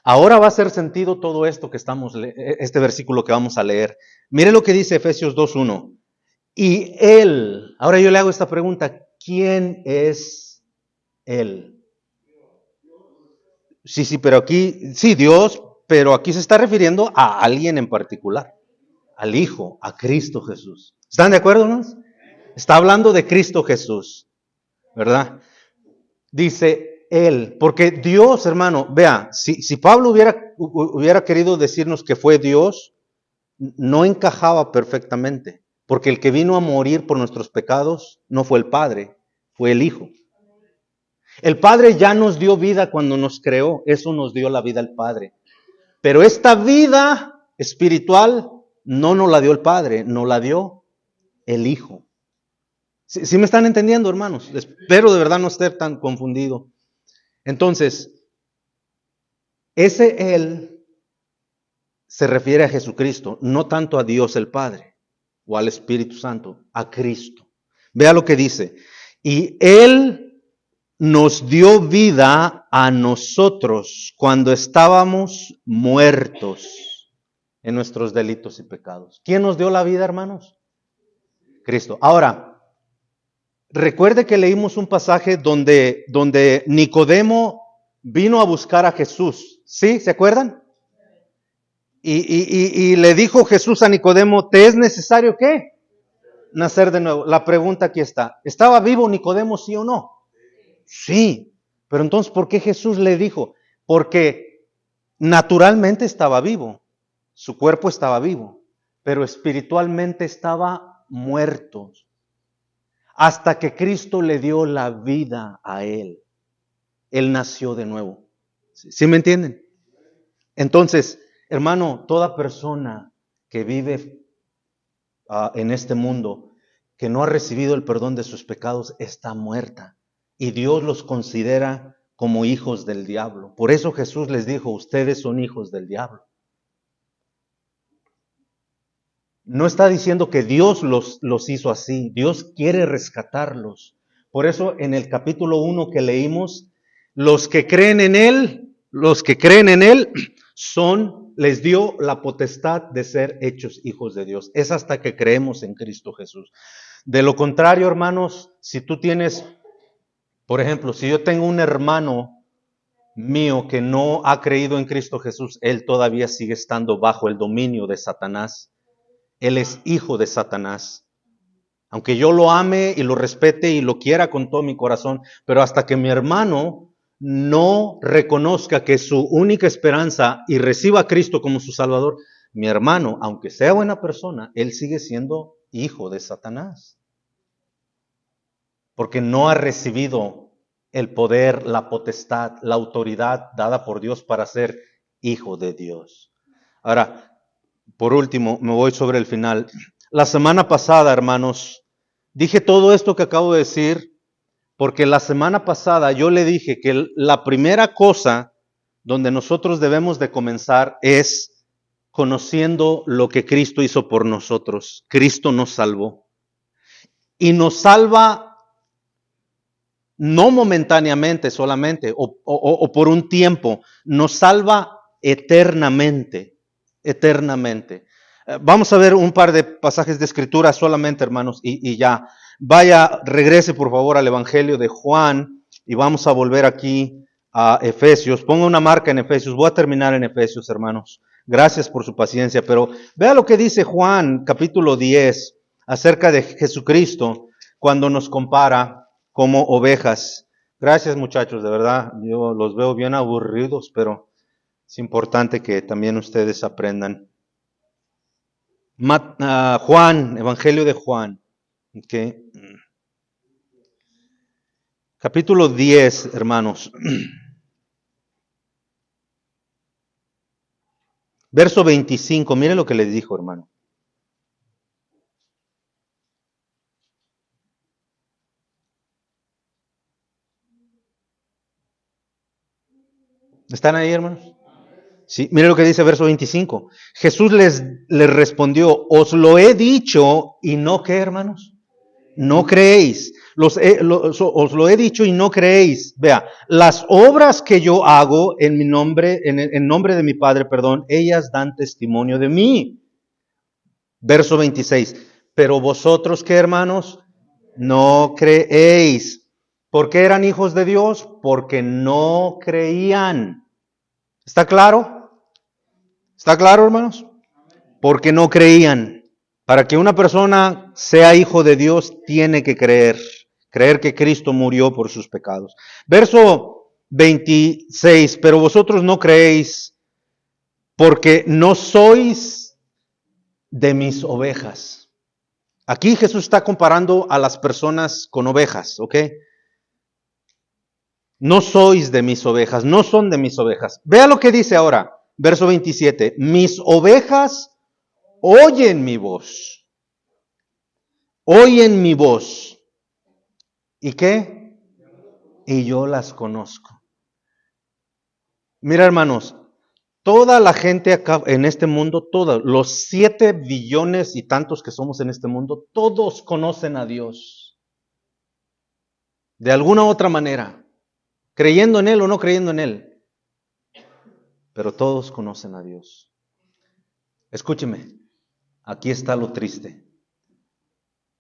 Ahora va a hacer sentido todo esto que este versículo que vamos a leer. Mire lo que dice Efesios 2:1. Y Él, ahora yo le hago esta pregunta, ¿quién es Él? Sí, pero aquí, sí, Dios, pero aquí se está refiriendo a alguien en particular, al Hijo, a Cristo Jesús. ¿Están de acuerdo, hermanos? Está hablando de Cristo Jesús, ¿verdad? Dice Él, porque Dios, hermano, vea, si Pablo hubiera querido decirnos que fue Dios, no encajaba perfectamente, porque el que vino a morir por nuestros pecados no fue el Padre, fue el Hijo. El Padre ya nos dio vida cuando nos creó, eso nos dio la vida el Padre. Pero esta vida espiritual no nos la dio el Padre, nos la dio el Hijo. ¿Sí me están entendiendo, hermanos? Espero de verdad no estar tan confundido. Entonces, ese Él se refiere a Jesucristo, no tanto a Dios el Padre o al Espíritu Santo, a Cristo. Vea lo que dice. Y Él nos dio vida a nosotros cuando estábamos muertos en nuestros delitos y pecados. ¿Quién nos dio la vida, hermanos? Cristo. Ahora, recuerde que leímos un pasaje donde Nicodemo vino a buscar a Jesús. ¿Sí? ¿Se acuerdan? Y le dijo Jesús a Nicodemo, ¿te es necesario qué? Nacer de nuevo. La pregunta aquí está. ¿Estaba vivo Nicodemo, sí o no? Sí. Pero entonces, ¿por qué Jesús le dijo? Porque naturalmente estaba vivo. Su cuerpo estaba vivo. Pero espiritualmente estaba muerto. Hasta que Cristo le dio la vida a él. Él nació de nuevo. ¿Sí me entienden? Entonces, hermano, toda persona que vive en este mundo, que no ha recibido el perdón de sus pecados, está muerta. Y Dios los considera como hijos del diablo. Por eso Jesús les dijo, ustedes son hijos del diablo. No está diciendo que Dios los hizo así. Dios quiere rescatarlos. Por eso en el capítulo 1 que leímos, los que creen en Él, les dio la potestad de ser hechos hijos de Dios. Es hasta que creemos en Cristo Jesús. De lo contrario, hermanos, si tú tienes, por ejemplo, si yo tengo un hermano mío que no ha creído en Cristo Jesús, él todavía sigue estando bajo el dominio de Satanás. Él es hijo de Satanás. Aunque yo lo ame y lo respete y lo quiera con todo mi corazón, pero hasta que mi hermano no reconozca que su única esperanza y reciba a Cristo como su Salvador, mi hermano, aunque sea buena persona, él sigue siendo hijo de Satanás. Porque no ha recibido el poder, la potestad, la autoridad dada por Dios para ser hijo de Dios. Ahora, por último, me voy sobre el final. La semana pasada, hermanos, dije todo esto que acabo de decir, porque la semana pasada yo le dije que la primera cosa donde nosotros debemos de comenzar es conociendo lo que Cristo hizo por nosotros. Cristo nos salvó. Y nos salva no momentáneamente solamente o por un tiempo, nos salva eternamente. Eternamente. Vamos a ver un par de pasajes de escritura solamente, hermanos, y ya. Regrese por favor al Evangelio de Juan y vamos a volver aquí a Efesios. Ponga una marca en Efesios. Voy a terminar en Efesios, hermanos. Gracias por su paciencia, pero vea lo que dice Juan, capítulo 10, acerca de Jesucristo, cuando nos compara como ovejas. Gracias, muchachos, de verdad. Yo los veo bien aburridos, pero es importante que también ustedes aprendan. Juan, Evangelio de Juan. Okay. Capítulo 10, hermanos. Verso 25. Mire lo que les dijo, hermano. ¿Están ahí, hermanos? Sí, mire lo que dice verso 25. Jesús les respondió, os lo he dicho y no, ¿qué, hermanos? No creéis. Os lo he dicho y no creéis. Vea, las obras que yo hago en mi nombre, en nombre de mi Padre, perdón, ellas dan testimonio de mí. Verso 26. Pero vosotros, ¿qué, hermanos? No creéis. ¿Por qué eran hijos de Dios? Porque no creían. ¿Está claro? ¿Está claro, hermanos? Porque no creían. Para que una persona sea hijo de Dios, tiene que creer. Creer que Cristo murió por sus pecados. Verso 26. Pero vosotros no creéis, porque no sois de mis ovejas. Aquí Jesús está comparando a las personas con ovejas, ¿ok? No sois de mis ovejas, no son de mis ovejas. Vea lo que dice ahora, verso 27. Mis ovejas oyen mi voz. Oyen mi voz. ¿Y qué? Y yo las conozco. Mira, hermanos, toda la gente acá en este mundo, todos los 7 billones y tantos que somos en este mundo, todos conocen a Dios. De alguna u otra manera. Creyendo en Él o no creyendo en Él. Pero todos conocen a Dios. Escúcheme, aquí está lo triste.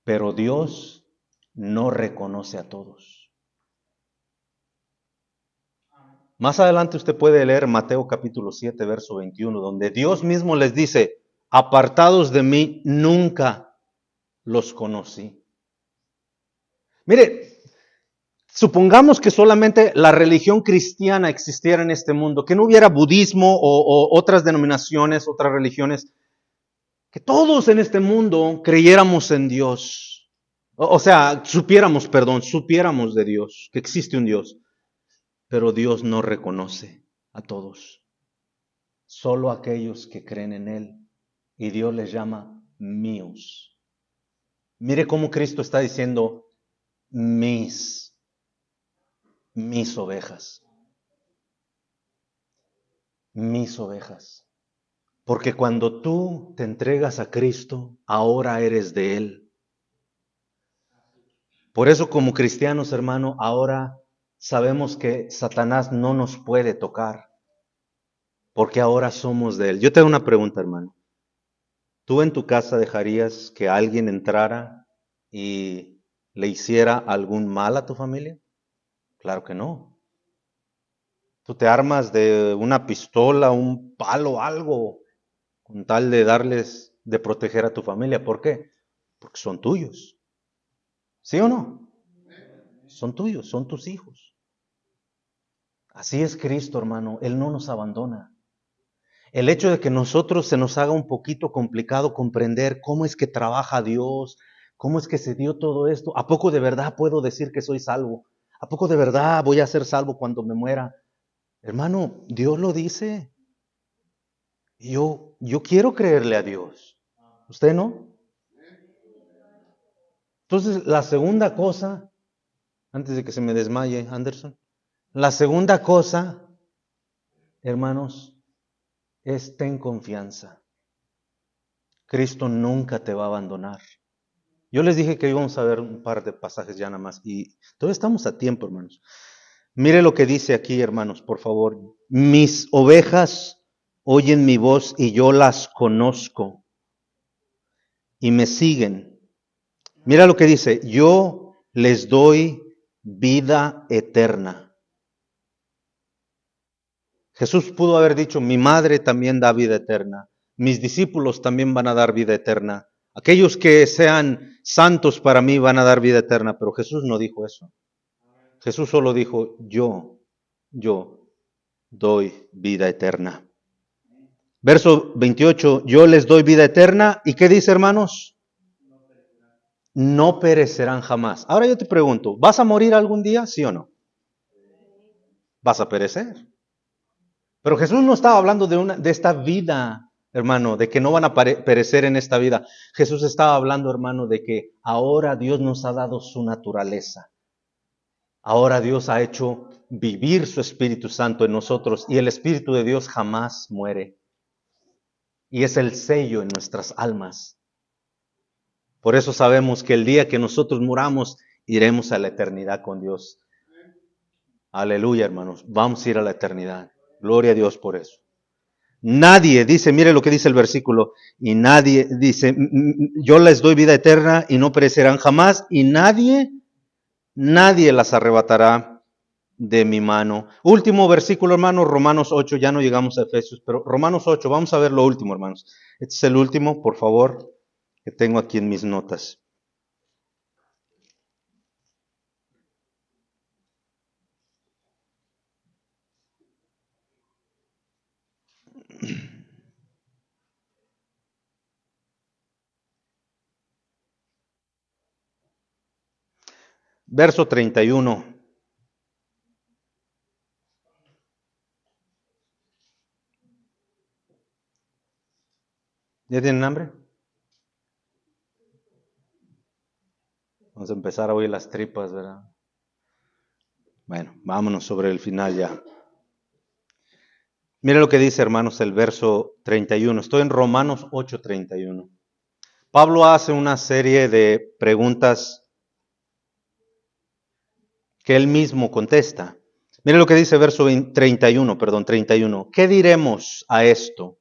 Pero Dios no reconoce a todos. Más adelante usted puede leer Mateo capítulo 7, verso 21, donde Dios mismo les dice, apartados de mí, nunca los conocí. Mire, supongamos que solamente la religión cristiana existiera en este mundo, que no hubiera budismo o otras denominaciones, otras religiones, que todos en este mundo creyéramos en Dios. O sea, supiéramos de Dios, que existe un Dios. Pero Dios no reconoce a todos, solo aquellos que creen en Él. Y Dios les llama míos. Mire cómo Cristo está diciendo mis ovejas. Mis ovejas. Porque cuando tú te entregas a Cristo, ahora eres de Él. Por eso como cristianos, hermano, ahora sabemos que Satanás no nos puede tocar. Porque ahora somos de Él. Yo te hago una pregunta, hermano. ¿Tú en tu casa dejarías que alguien entrara y le hiciera algún mal a tu familia? Claro que no. Tú te armas de una pistola, un palo, algo, con tal de proteger a tu familia. ¿Por qué? Porque son tuyos. ¿Sí o no? Son tuyos, son tus hijos. Así es Cristo, hermano. Él no nos abandona. El hecho de que nosotros se nos haga un poquito complicado comprender cómo es que trabaja Dios, cómo es que se dio todo esto, ¿a poco de verdad puedo decir que soy salvo? ¿A poco de verdad voy a ser salvo cuando me muera? Hermano, Dios lo dice. Yo quiero creerle a Dios. ¿Usted no? Entonces, la segunda cosa, antes de que se me desmaye, Anderson, la segunda cosa, hermanos, es ten confianza. Cristo nunca te va a abandonar. Yo les dije que íbamos a ver un par de pasajes ya nada más y todavía estamos a tiempo, hermanos. Mire lo que dice aquí, hermanos, por favor. Mis ovejas oyen mi voz y yo las conozco y me siguen. Mira lo que dice, yo les doy vida eterna. Jesús pudo haber dicho, mi madre también da vida eterna, mis discípulos también van a dar vida eterna, aquellos que sean santos para mí van a dar vida eterna, pero Jesús no dijo eso. Jesús solo dijo, yo doy vida eterna. Verso 28, yo les doy vida eterna, ¿y qué dice, hermanos? No perecerán jamás. Ahora yo te pregunto, ¿vas a morir algún día, sí o no? Vas a perecer. Pero Jesús no estaba hablando de esta vida, hermano, de que no van a perecer en esta vida. Jesús estaba hablando, hermano, de que ahora Dios nos ha dado su naturaleza. Ahora Dios ha hecho vivir su Espíritu Santo en nosotros y el Espíritu de Dios jamás muere. Y es el sello en nuestras almas. Por eso sabemos que el día que nosotros muramos iremos a la eternidad con Dios. Aleluya, hermanos. Vamos a ir a la eternidad. Gloria a Dios por eso. Nadie, dice, mire lo que dice el versículo, y nadie, dice, yo les doy vida eterna y no perecerán jamás, y nadie las arrebatará de mi mano. Último versículo, hermanos, Romanos 8, ya no llegamos a Efesios, pero Romanos 8, vamos a ver lo último, hermanos. Este es el último, por favor, que tengo aquí en mis notas. Verso 31. ¿Ya tienen hambre? Vamos a empezar a oír las tripas, ¿verdad? Bueno, vámonos sobre el final ya. Mire lo que dice, hermanos, el verso 31. Estoy en Romanos 8:31. Pablo hace una serie de preguntas que él mismo contesta. Mire lo que dice verso 31. ¿Qué diremos a esto?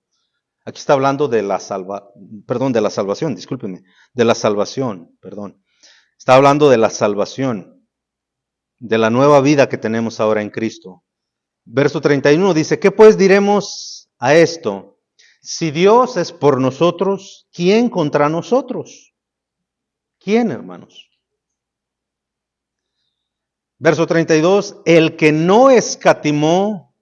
Aquí está hablando de la salvación, discúlpenme, de la salvación, perdón. Está hablando de la salvación, de la nueva vida que tenemos ahora en Cristo. Verso 31 dice, ¿qué pues diremos a esto? Si Dios es por nosotros, ¿quién contra nosotros? ¿Quién, hermanos? Verso 32, el que no escatimó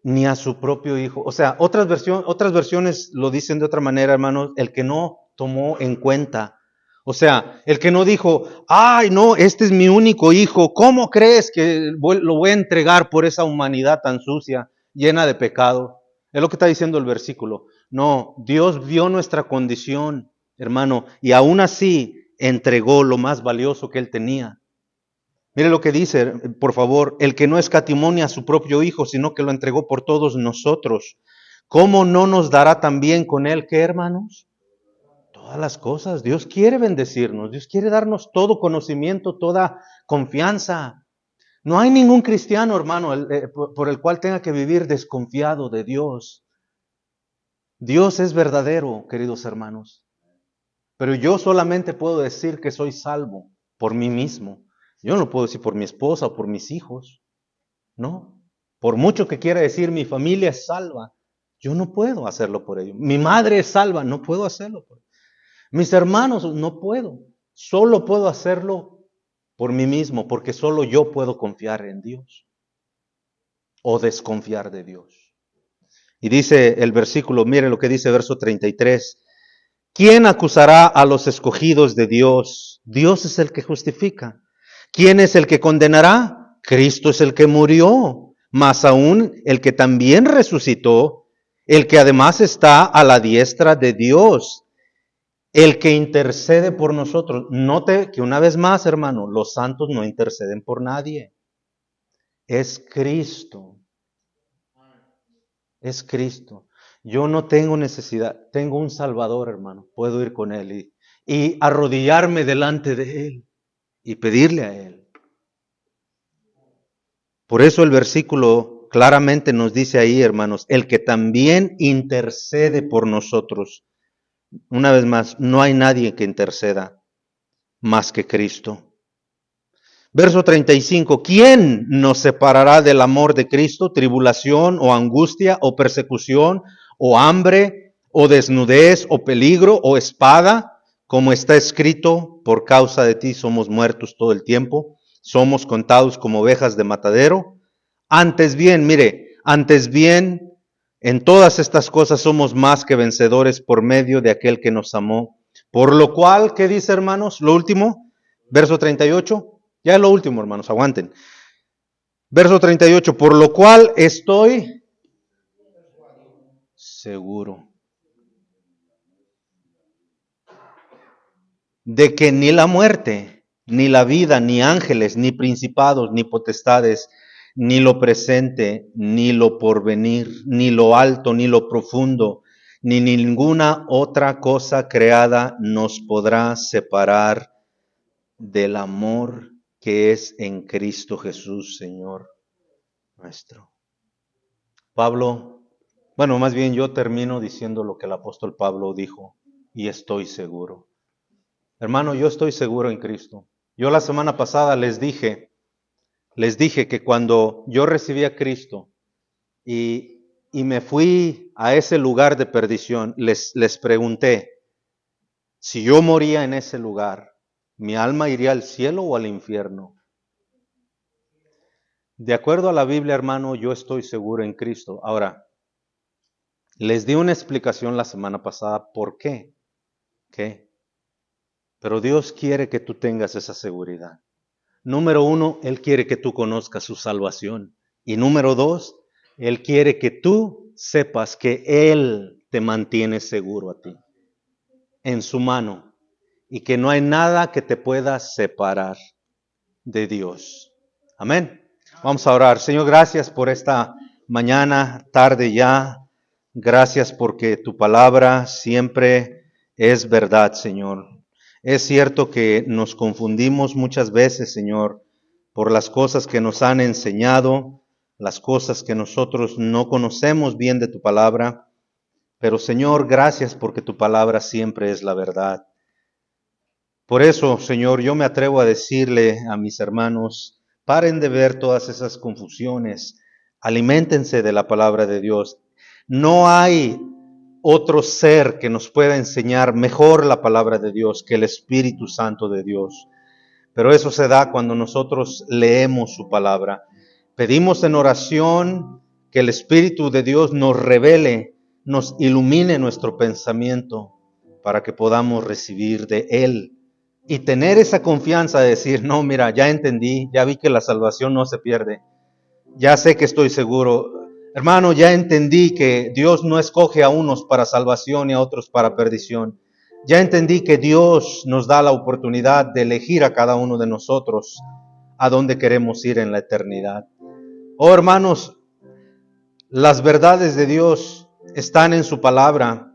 ni a su propio hijo. O sea, otras versiones lo dicen de otra manera, hermanos, el que no tomó en cuenta. O sea, el que no dijo, ay, no, este es mi único hijo, ¿cómo crees que lo voy a entregar por esa humanidad tan sucia, llena de pecado? Es lo que está diciendo el versículo. No, Dios vio nuestra condición, hermano, y aún así entregó lo más valioso que Él tenía. Mire lo que dice, por favor, el que no escatimó ni a su propio hijo, sino que lo entregó por todos nosotros. ¿Cómo no nos dará también con Él, qué, hermanos? Todas las cosas. Dios quiere bendecirnos, Dios quiere darnos todo conocimiento, toda confianza. No hay ningún cristiano, hermano, por el cual tenga que vivir desconfiado de Dios. Dios es verdadero, queridos hermanos. Pero yo solamente puedo decir que soy salvo por mí mismo. Yo no lo puedo decir por mi esposa o por mis hijos. No. Por mucho que quiera decir mi familia es salva, yo no puedo hacerlo por ellos. Mi madre es salva, no puedo hacerlo por ellos. Mis hermanos, no puedo. Solo puedo hacerlo por mí mismo, porque solo yo puedo confiar en Dios o desconfiar de Dios. Y dice el versículo, mire lo que dice verso 33. ¿Quién acusará a los escogidos de Dios? Dios es el que justifica. ¿Quién es el que condenará? Cristo es el que murió, más aún el que también resucitó, el que además está a la diestra de Dios, el que intercede por nosotros. Note que una vez más, hermano, los santos no interceden por nadie. Es Cristo. Es Cristo. Yo no tengo necesidad, tengo un Salvador, hermano. Puedo ir con Él y arrodillarme delante de Él y pedirle a Él. Por eso el versículo claramente nos dice ahí, hermanos, el que también intercede por nosotros. Una vez más, no hay nadie que interceda más que Cristo. Verso 35, ¿quién nos separará del amor de Cristo? ¿Tribulación o angustia o persecución o hambre o desnudez o peligro o espada? Como está escrito, por causa de ti somos muertos todo el tiempo, somos contados como ovejas de matadero. Antes bien, en todas estas cosas somos más que vencedores por medio de aquel que nos amó. Por lo cual, ¿qué dice, hermanos? Lo último, verso 38. Ya es lo último, hermanos, aguanten. Verso 38, por lo cual estoy seguro de que ni la muerte, ni la vida, ni ángeles, ni principados, ni potestades, ni lo presente, ni lo porvenir, ni lo alto, ni lo profundo, ni ninguna otra cosa creada nos podrá separar del amor que es en Cristo Jesús, Señor nuestro. Pablo, bueno, más bien yo termino diciendo lo que el apóstol Pablo dijo, y estoy seguro. Hermano, yo estoy seguro en Cristo. Yo la semana pasada les dije que cuando yo recibí a Cristo y me fui a ese lugar de perdición, les pregunté, si yo moría en ese lugar, ¿mi alma iría al cielo o al infierno? De acuerdo a la Biblia, hermano, yo estoy seguro en Cristo. Ahora, les di una explicación la semana pasada por qué. ¿Qué? Pero Dios quiere que tú tengas esa seguridad. Número 1, Él quiere que tú conozcas su salvación. Y número 2, Él quiere que tú sepas que Él te mantiene seguro a ti, en su mano, y que no hay nada que te pueda separar de Dios. Amén. Vamos a orar. Señor, gracias por esta mañana, tarde ya. Gracias porque tu palabra siempre es verdad, Señor. Es cierto que nos confundimos muchas veces, Señor, por las cosas que nos han enseñado, las cosas que nosotros no conocemos bien de tu palabra. Pero, Señor, gracias porque tu palabra siempre es la verdad. Por eso, Señor, yo me atrevo a decirle a mis hermanos, paren de ver todas esas confusiones, aliméntense de la palabra de Dios. No hay otro ser que nos pueda enseñar mejor la palabra de Dios que el Espíritu Santo de Dios. Pero eso se da cuando nosotros leemos su palabra. Pedimos en oración que el Espíritu de Dios nos revele, nos ilumine nuestro pensamiento para que podamos recibir de Él. Y tener esa confianza de decir, no, mira, ya entendí, ya vi que la salvación no se pierde. Ya sé que estoy seguro. Hermano, ya entendí que Dios no escoge a unos para salvación y a otros para perdición. Ya entendí que Dios nos da la oportunidad de elegir a cada uno de nosotros a dónde queremos ir en la eternidad. Oh, hermanos, las verdades de Dios están en su palabra.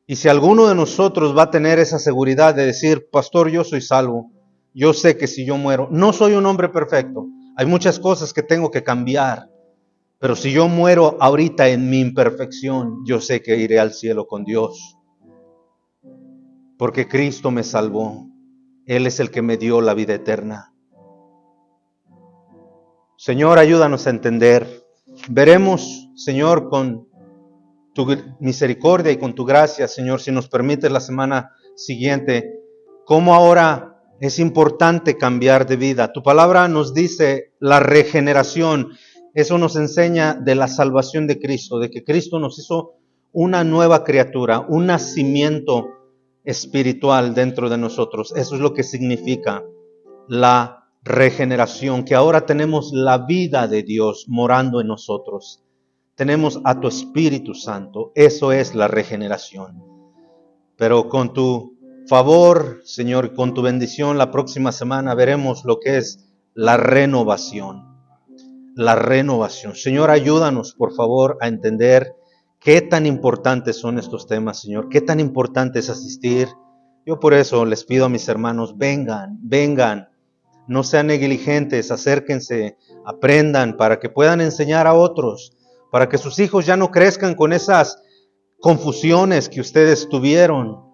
Y si alguno de nosotros va a tener esa seguridad de decir, pastor, yo soy salvo, yo sé que si yo muero, no soy un hombre perfecto, hay muchas cosas que tengo que cambiar, pero si yo muero ahorita en mi imperfección, yo sé que iré al cielo con Dios, porque Cristo me salvó, Él es el que me dio la vida eterna. Señor, ayúdanos a entender. Veremos, Señor, con tu misericordia y con tu gracia, Señor, si nos permites la semana siguiente, cómo ahora es importante cambiar de vida. Tu palabra nos dice la regeneración. Eso nos enseña de la salvación de Cristo, de que Cristo nos hizo una nueva criatura, un nacimiento espiritual dentro de nosotros. Eso es lo que significa la regeneración, que ahora tenemos la vida de Dios morando en nosotros. Tenemos a tu Espíritu Santo. Eso es la regeneración. Pero con tu favor, Señor, con tu bendición, la próxima semana veremos lo que es la renovación. La renovación. Señor, ayúdanos, por favor, a entender qué tan importantes son estos temas, Señor. Qué tan importante es asistir. Yo por eso les pido a mis hermanos, vengan. No sean negligentes, acérquense, aprendan para que puedan enseñar a otros, para que sus hijos ya no crezcan con esas confusiones que ustedes tuvieron,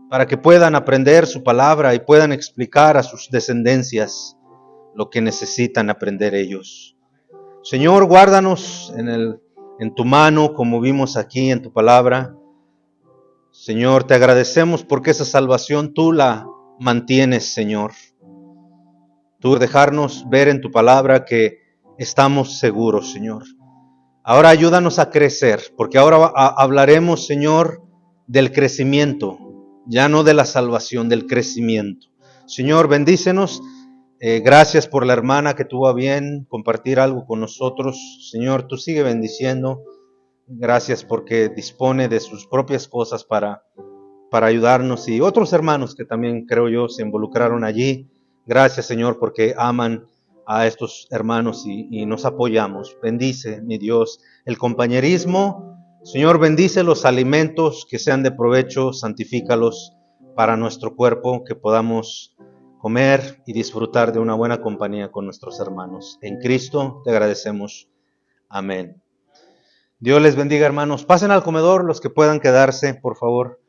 para que puedan aprender su palabra y puedan explicar a sus descendencias lo que necesitan aprender ellos. Señor, guárdanos en tu mano, como vimos aquí en tu palabra. Señor, te agradecemos porque esa salvación tú la mantienes, Señor. Tú dejarnos ver en tu palabra que estamos seguros, Señor. Ahora ayúdanos a crecer, porque ahora hablaremos, Señor, del crecimiento, ya no de la salvación, del crecimiento. Señor, bendícenos. Gracias por la hermana que tuvo a bien compartir algo con nosotros. Señor, tú sigue bendiciendo. Gracias porque dispone de sus propias cosas para ayudarnos, y otros hermanos que también, creo yo, se involucraron allí. Gracias, Señor, porque aman a estos hermanos y nos apoyamos. Bendice, mi Dios, el compañerismo. Señor, bendice los alimentos que sean de provecho, santifícalos para nuestro cuerpo, que podamos comer y disfrutar de una buena compañía con nuestros hermanos. En Cristo te agradecemos. Amén. Dios les bendiga, hermanos. Pasen al comedor los que puedan quedarse, por favor.